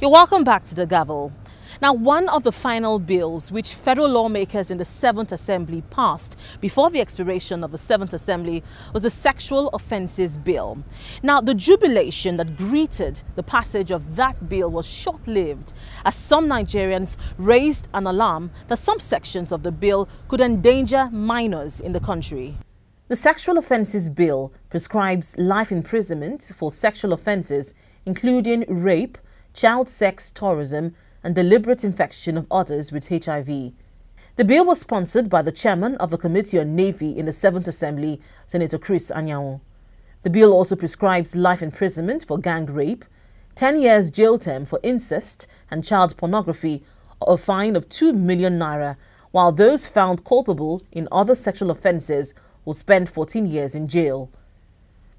You're welcome back to the Gavel. Now, one of the final bills which federal lawmakers in the 7th Assembly passed before the expiration of the 7th Assembly was the Sexual Offences Bill. Now, the jubilation that greeted the passage of that bill was short-lived, as some Nigerians raised an alarm that some sections of the bill could endanger minors in the country. The Sexual Offences Bill prescribes life imprisonment for sexual offences, including rape, child sex tourism, and deliberate infection of others with HIV. The bill was sponsored by the chairman of the Committee on Navy in the 7th Assembly, Senator Chris Anyanwu. The bill also prescribes life imprisonment for gang rape, 10 years jail term for incest and child pornography, or a fine of 2 million naira, while those found culpable in other sexual offences will spend 14 years in jail.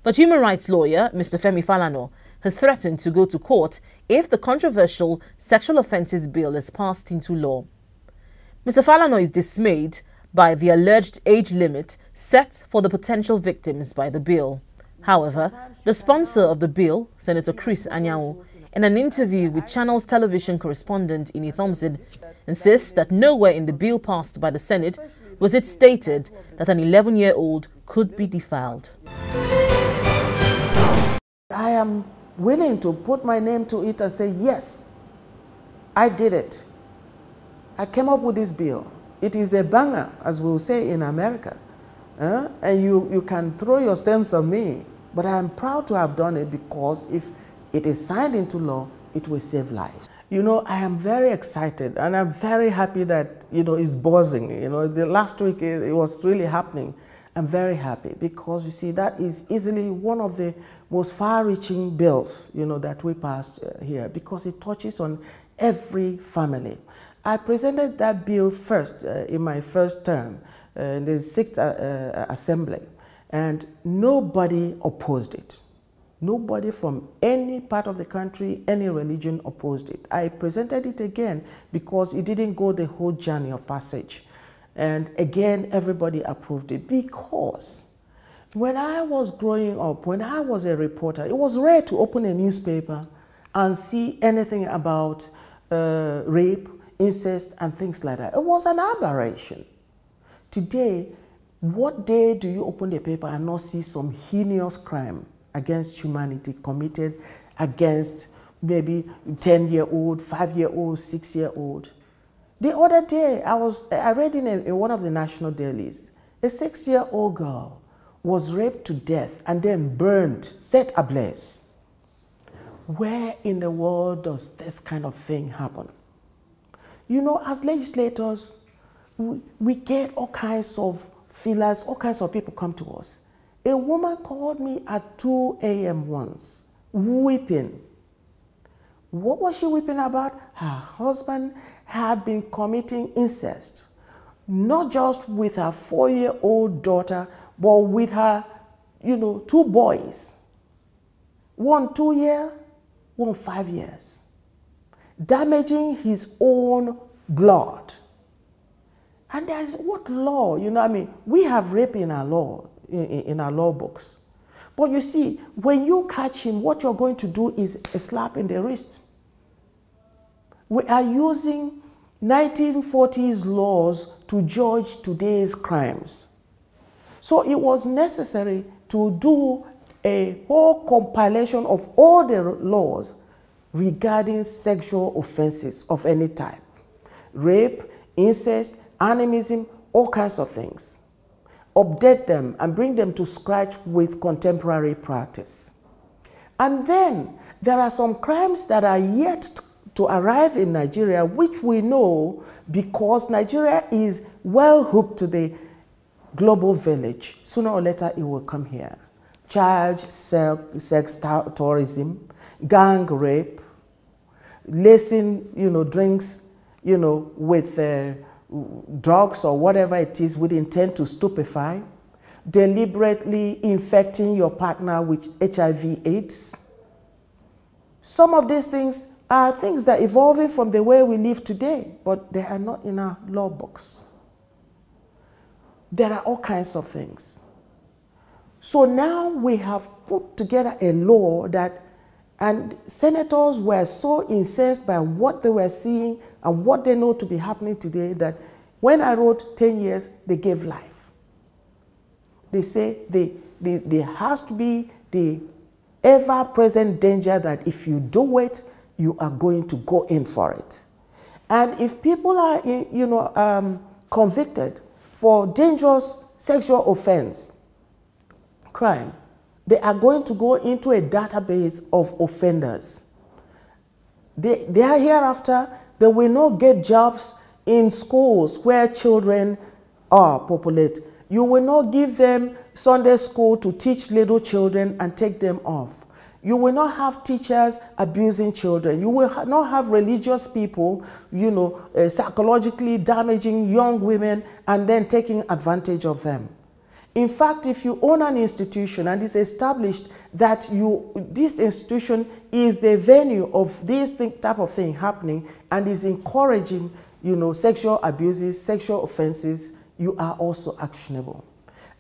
But human rights lawyer Mr. Femi Falana has threatened to go to court if the controversial Sexual Offences Bill is passed into law. Mr. Falana is dismayed by the alleged age limit set for the potential victims by the bill. However, the sponsor of the bill, Senator Chris Anyanwu, in an interview with Channel's television correspondent Ini Thompson, insists that nowhere in the bill passed by the Senate was it stated that an 11-year-old could be defiled. I am willing to put my name to it and say, yes, I did it. I came up with this bill. It is a banger, as we'll say in America. And you can throw your stones on me, but I am proud to have done it because if it is signed into law, it will save lives. You know, I am very excited and I'm very happy that, it's buzzing. The last week it was really happening. I'm very happy because, you see, that is easily one of the most far-reaching bills, that we passed here because it touches on every family. I presented that bill first in my first term in the 6th Assembly, and nobody opposed it. Nobody from any part of the country, any religion opposed it. I presented it again because it didn't go the whole journey of passage. And again, everybody approved it because when I was growing up, when I was a reporter, it was rare to open a newspaper and see anything about rape, incest, and things like that. It was an aberration. Today, what day do you open the paper and not see some heinous crime against humanity committed against maybe 10-year-old, 5-year-old, 6-year-old? The other day, I read in one of the national dailies, a 6-year-old girl was raped to death and then burned, set ablaze. Where in the world does this kind of thing happen? As legislators, we get all kinds of feelers, all kinds of people come to us. A woman called me at 2 a.m. once, weeping. What was she weeping about? Her husband had been committing incest, not just with her 4-year-old daughter, but with her, 2 boys. One 2 years, one 5 years. Damaging his own blood. And there's what law, we have rape in our law, in our law books. But you see, when you catch him, what you're going to do is a slap in the wrist. We are using 1940s laws to judge today's crimes. So it was necessary to do a whole compilation of all the laws regarding sexual offenses of any type. Rape, incest, animism, all kinds of things. Update them and bring them to scratch with contemporary practice. And then there are some crimes that are yet to arrive in Nigeria, which we know because Nigeria is well hooked to the global village. Sooner or later, it will come here. Child sex tourism, gang rape, lacing, drinks, with drugs or whatever it is with intent to stupefy, deliberately infecting your partner with HIV/AIDS. Some of these things are things that are evolving from the way we live today, but they are not in our law books. There are all kinds of things. So now we have put together a law that And senators were so incensed by what they were seeing and what they know to be happening today that when I wrote 10 years, they gave life. They say there has to be the ever-present danger that if you do it, you are going to go in for it. And if people are, convicted for dangerous sexual offense, crime, they are going to go into a database of offenders. They are hereafter, they will not get jobs in schools where children are populate. You will not give them Sunday school to teach little children and take them off. You will not have teachers abusing children. You will not have religious people, psychologically damaging young women and then taking advantage of them. In fact, if you own an institution and it's established that this institution is the venue of this type of thing happening and is encouraging, sexual abuses, sexual offenses, you are also actionable.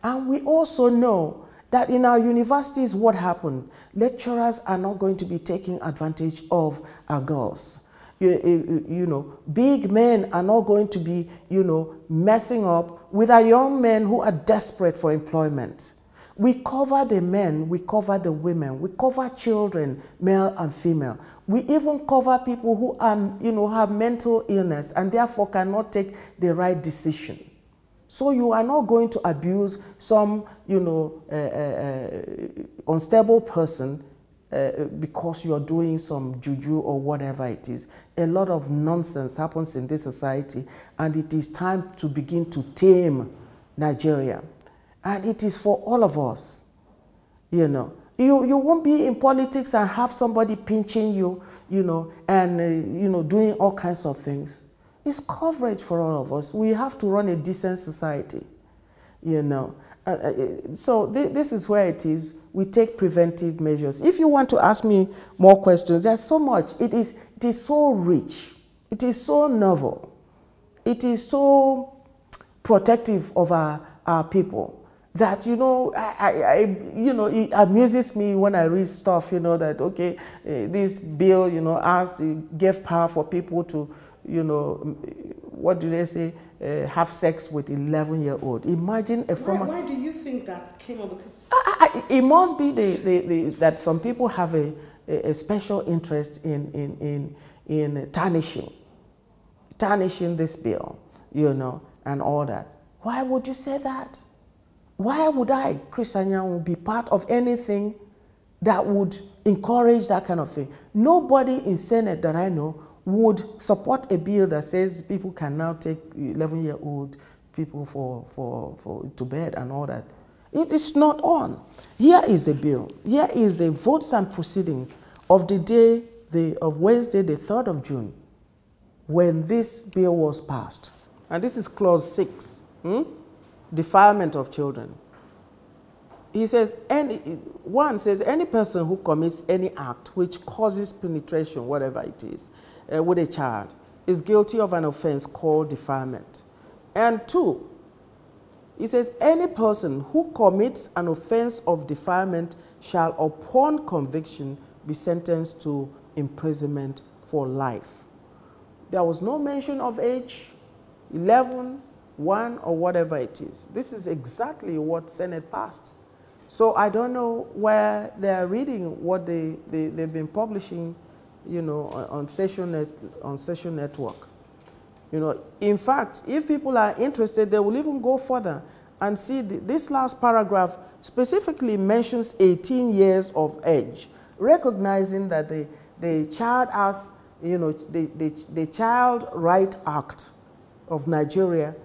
And we also know that in our universities, what happened? Lecturers are not going to be taking advantage of our girls. Big men are not going to be, messing up with our young men who are desperate for employment. We cover the men, we cover the women, we cover children, male and female. We even cover people who are, have mental illness and therefore cannot take the right decision. So you are not going to abuse some, unstable person because you're doing some juju or whatever it is. A lot of nonsense happens in this society, and it is time to begin to tame Nigeria. And it is for all of us, You won't be in politics and have somebody pinching you, and, doing all kinds of things. It's coverage for all of us. We have to run a decent society, So this is where it is. We take preventive measures. If you want to ask me more questions, there's so much. It is so rich. It is so novel. It is so protective of our people that, it amuses me when I read stuff, that, okay, this bill, gave power for people to, what do they say? Have sex with 11-year-old. Imagine a former... Why do you think that came up? Because it must be that some people have a special interest in tarnishing this bill, and all that. Why would you say that? Why would I, Christian, be part of anything that would encourage that kind of thing? Nobody in Senate that I know would support a bill that says people can now take 11-year-old people to bed and all that. It is not on. Here is the bill. Here is the votes and proceeding of the day of Wednesday, the 3rd of June, when this bill was passed. And this is clause 6, defilement of children. He says, one says, any person who commits any act which causes penetration, whatever it is, with a child is guilty of an offense called defilement. And 2, he says, any person who commits an offense of defilement shall, upon conviction, be sentenced to imprisonment for life. There was no mention of age, 11, 1, or whatever it is. This is exactly what Senate passed. So I don't know where they are reading what they've been publishing, on Session Network. In fact, if people are interested, they will even go further and see this last paragraph specifically mentions 18 years of age, recognizing that the Child as, the Child Right Act of Nigeria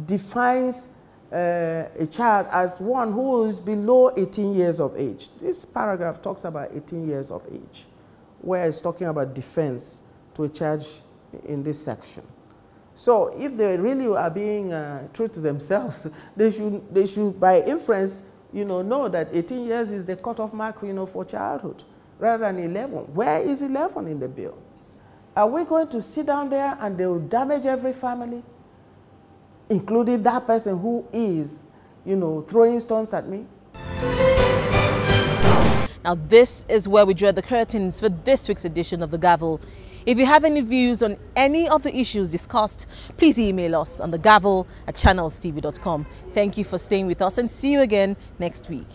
defines a child as one who is below 18 years of age. This paragraph talks about 18 years of age, where it's talking about defense to a charge in this section. So if they really are being true to themselves, they should by inference, know that 18 years is the cutoff mark, for childhood, rather than 11. Where is 11 in the bill? Are we going to sit down there and they will damage every family, including that person who is, throwing stones at me? Now, this is where we draw the curtains for this week's edition of The Gavel. If you have any views on any of the issues discussed, please email us on thegavel@channelstv.com. Thank you for staying with us and see you again next week.